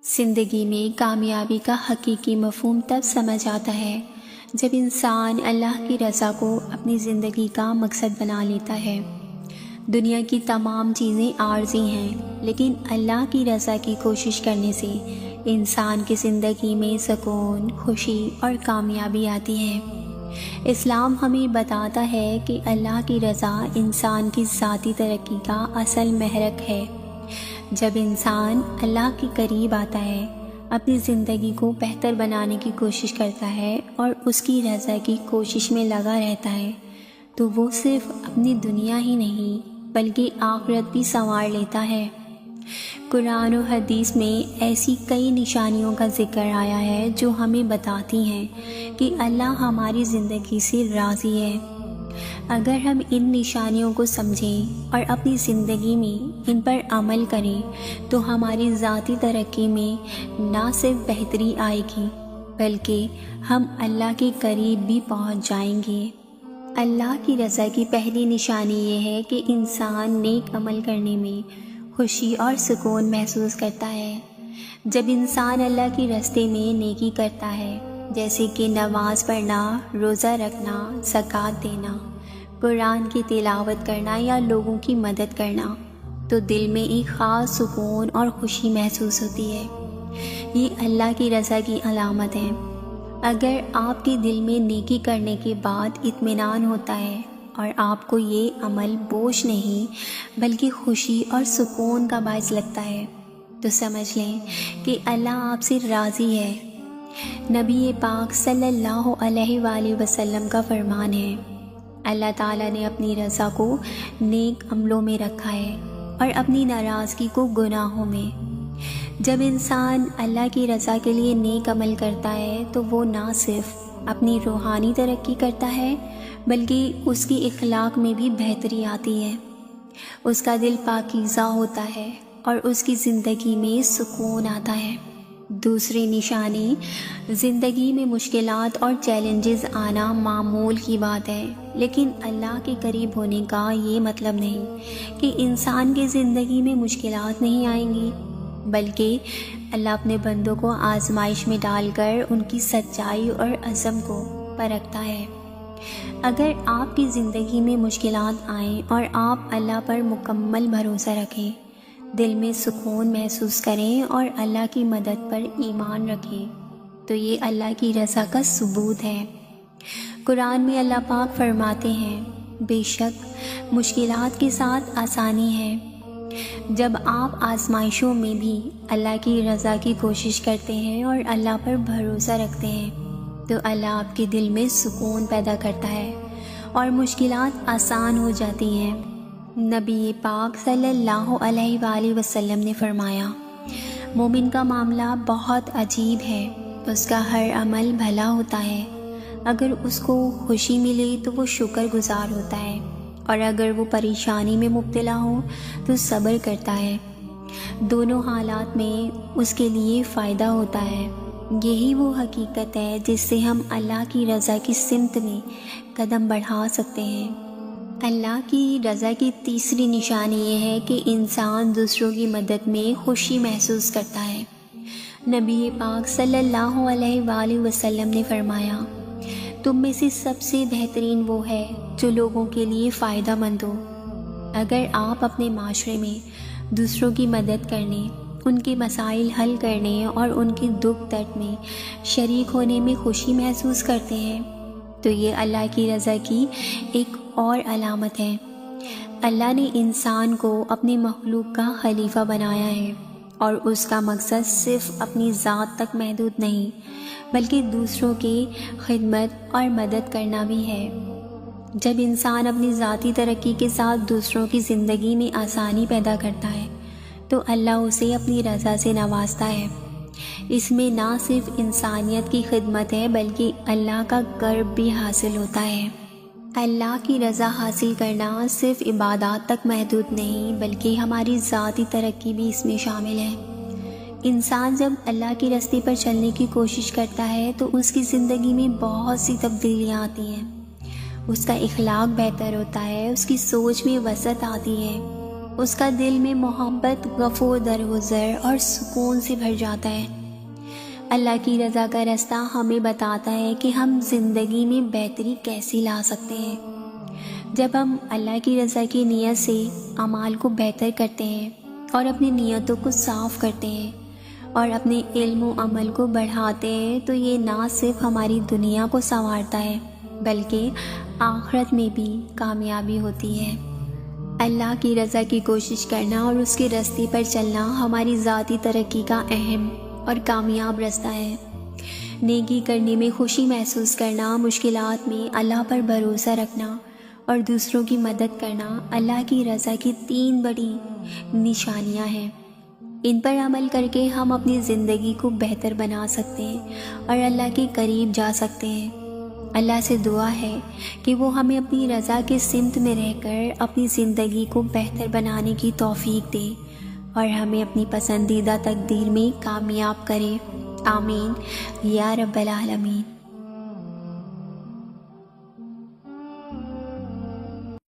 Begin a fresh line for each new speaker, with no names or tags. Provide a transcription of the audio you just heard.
زندگی میں کامیابی کا حقیقی مفہوم تب سمجھ آتا ہے جب انسان اللہ کی رضا کو اپنی زندگی کا مقصد بنا لیتا ہے۔ دنیا کی تمام چیزیں عارضی ہیں، لیکن اللہ کی رضا کی کوشش کرنے سے انسان کی زندگی میں سکون، خوشی اور کامیابی آتی ہے۔ اسلام ہمیں بتاتا ہے کہ اللہ کی رضا انسان کی ذاتی ترقی کا اصل محرک ہے۔ جب انسان اللہ کے قریب آتا ہے، اپنی زندگی کو بہتر بنانے کی کوشش کرتا ہے اور اس کی رضا کی کوشش میں لگا رہتا ہے، تو وہ صرف اپنی دنیا ہی نہیں بلکہ آخرت بھی سنوار لیتا ہے۔ قرآن و حدیث میں ایسی کئی نشانیوں کا ذکر آیا ہے جو ہمیں بتاتی ہیں کہ اللہ ہماری زندگی سے راضی ہے۔ اگر ہم ان نشانیوں کو سمجھیں اور اپنی زندگی میں ان پر عمل کریں تو ہماری ذاتی ترقی میں نہ صرف بہتری آئے گی بلکہ ہم اللہ کے قریب بھی پہنچ جائیں گے۔ اللہ کی رضا کی پہلی نشانی یہ ہے کہ انسان نیک عمل کرنے میں خوشی اور سکون محسوس کرتا ہے۔ جب انسان اللہ کے راستے میں نیکی کرتا ہے، جیسے کہ نماز پڑھنا، روزہ رکھنا، زکوٰۃ دینا، قرآن کی تلاوت کرنا یا لوگوں کی مدد کرنا، تو دل میں ایک خاص سکون اور خوشی محسوس ہوتی ہے۔ یہ اللہ کی رضا کی علامت ہے۔ اگر آپ کے دل میں نیکی کرنے کے بعد اطمینان ہوتا ہے اور آپ کو یہ عمل بوجھ نہیں بلکہ خوشی اور سکون کا باعث لگتا ہے، تو سمجھ لیں کہ اللہ آپ سے راضی ہے۔ نبی پاک صلی اللہ علیہ وآلہ وسلم کا فرمان ہے، اللہ تعالیٰ نے اپنی رضا کو نیک عملوں میں رکھا ہے اور اپنی ناراضگی کو گناہوں میں۔ جب انسان اللہ کی رضا کے لیے نیک عمل کرتا ہے تو وہ نہ صرف اپنی روحانی ترقی کرتا ہے بلکہ اس کی اخلاق میں بھی بہتری آتی ہے۔ اس کا دل پاکیزہ ہوتا ہے اور اس کی زندگی میں سکون آتا ہے۔ دوسری نشانی، زندگی میں مشکلات اور چیلنجز آنا معمول کی بات ہے، لیکن اللہ کے قریب ہونے کا یہ مطلب نہیں کہ انسان کی زندگی میں مشکلات نہیں آئیں گی، بلکہ اللہ اپنے بندوں کو آزمائش میں ڈال کر ان کی سچائی اور عزم کو پرکھتا ہے۔ اگر آپ کی زندگی میں مشکلات آئیں اور آپ اللہ پر مکمل بھروسہ رکھیں، دل میں سکون محسوس کریں اور اللہ کی مدد پر ایمان رکھیں، تو یہ اللہ کی رضا کا ثبوت ہے۔ قرآن میں اللہ پاک فرماتے ہیں، بے شک مشکلات کے ساتھ آسانی ہے۔ جب آپ آزمائشوں میں بھی اللہ کی رضا کی کوشش کرتے ہیں اور اللہ پر بھروسہ رکھتے ہیں تو اللہ آپ کے دل میں سکون پیدا کرتا ہے اور مشکلات آسان ہو جاتی ہیں۔ نبی پاک صلی اللہ علیہ وآلہ وسلم نے فرمایا، مومن کا معاملہ بہت عجیب ہے، اس کا ہر عمل بھلا ہوتا ہے۔ اگر اس کو خوشی ملے تو وہ شکر گزار ہوتا ہے، اور اگر وہ پریشانی میں مبتلا ہو تو صبر کرتا ہے۔ دونوں حالات میں اس کے لیے فائدہ ہوتا ہے۔ یہی وہ حقیقت ہے جس سے ہم اللہ کی رضا کی سمت میں قدم بڑھا سکتے ہیں۔ اللہ کی رضا کی تیسری نشانی یہ ہے کہ انسان دوسروں کی مدد میں خوشی محسوس کرتا ہے۔ نبی پاک صلی اللہ علیہ وآلہ وسلم نے فرمایا، تم میں سے سب سے بہترین وہ ہے جو لوگوں کے لیے فائدہ مند ہو۔ اگر آپ اپنے معاشرے میں دوسروں کی مدد کرنے، ان کے مسائل حل کرنے اور ان کے دکھ درد میں شریک ہونے میں خوشی محسوس کرتے ہیں تو یہ اللہ کی رضا کی ایک اور علامت ہے۔ اللہ نے انسان کو اپنی مخلوق کا خلیفہ بنایا ہے، اور اس کا مقصد صرف اپنی ذات تک محدود نہیں بلکہ دوسروں کی خدمت اور مدد کرنا بھی ہے۔ جب انسان اپنی ذاتی ترقی کے ساتھ دوسروں کی زندگی میں آسانی پیدا کرتا ہے تو اللہ اسے اپنی رضا سے نوازتا ہے۔ اس میں نہ صرف انسانیت کی خدمت ہے بلکہ اللہ کا قرب بھی حاصل ہوتا ہے۔ اللہ کی رضا حاصل کرنا صرف عبادات تک محدود نہیں بلکہ ہماری ذاتی ترقی بھی اس میں شامل ہے۔ انسان جب اللہ کے راستے پر چلنے کی کوشش کرتا ہے تو اس کی زندگی میں بہت سی تبدیلیاں آتی ہیں۔ اس کا اخلاق بہتر ہوتا ہے، اس کی سوچ میں وسعت آتی ہے، اس کا دل میں محبت، غفو درگزر اور سکون سے بھر جاتا ہے۔ اللہ کی رضا کا راستہ ہمیں بتاتا ہے کہ ہم زندگی میں بہتری کیسے لا سکتے ہیں۔ جب ہم اللہ کی رضا کی نیت سے اعمال کو بہتر کرتے ہیں اور اپنی نیتوں کو صاف کرتے ہیں اور اپنے علم و عمل کو بڑھاتے ہیں تو یہ نہ صرف ہماری دنیا کو سنوارتا ہے بلکہ آخرت میں بھی کامیابی ہوتی ہے۔ اللہ کی رضا کی کوشش کرنا اور اس کے راستے پر چلنا ہماری ذاتی ترقی کا اہم اور کامیاب راستہ ہے۔ نیکی کرنے میں خوشی محسوس کرنا، مشکلات میں اللہ پر بھروسہ رکھنا اور دوسروں کی مدد کرنا اللہ کی رضا کی 3 بڑی نشانیاں ہیں۔ ان پر عمل کر کے ہم اپنی زندگی کو بہتر بنا سکتے ہیں اور اللہ کے قریب جا سکتے ہیں۔ اللہ سے دعا ہے کہ وہ ہمیں اپنی رضا کے سمت میں رہ کر اپنی زندگی کو بہتر بنانے کی توفیق دے اور ہمیں اپنی پسندیدہ تقدیر میں کامیاب کرے۔ آمین یا رب العالمین۔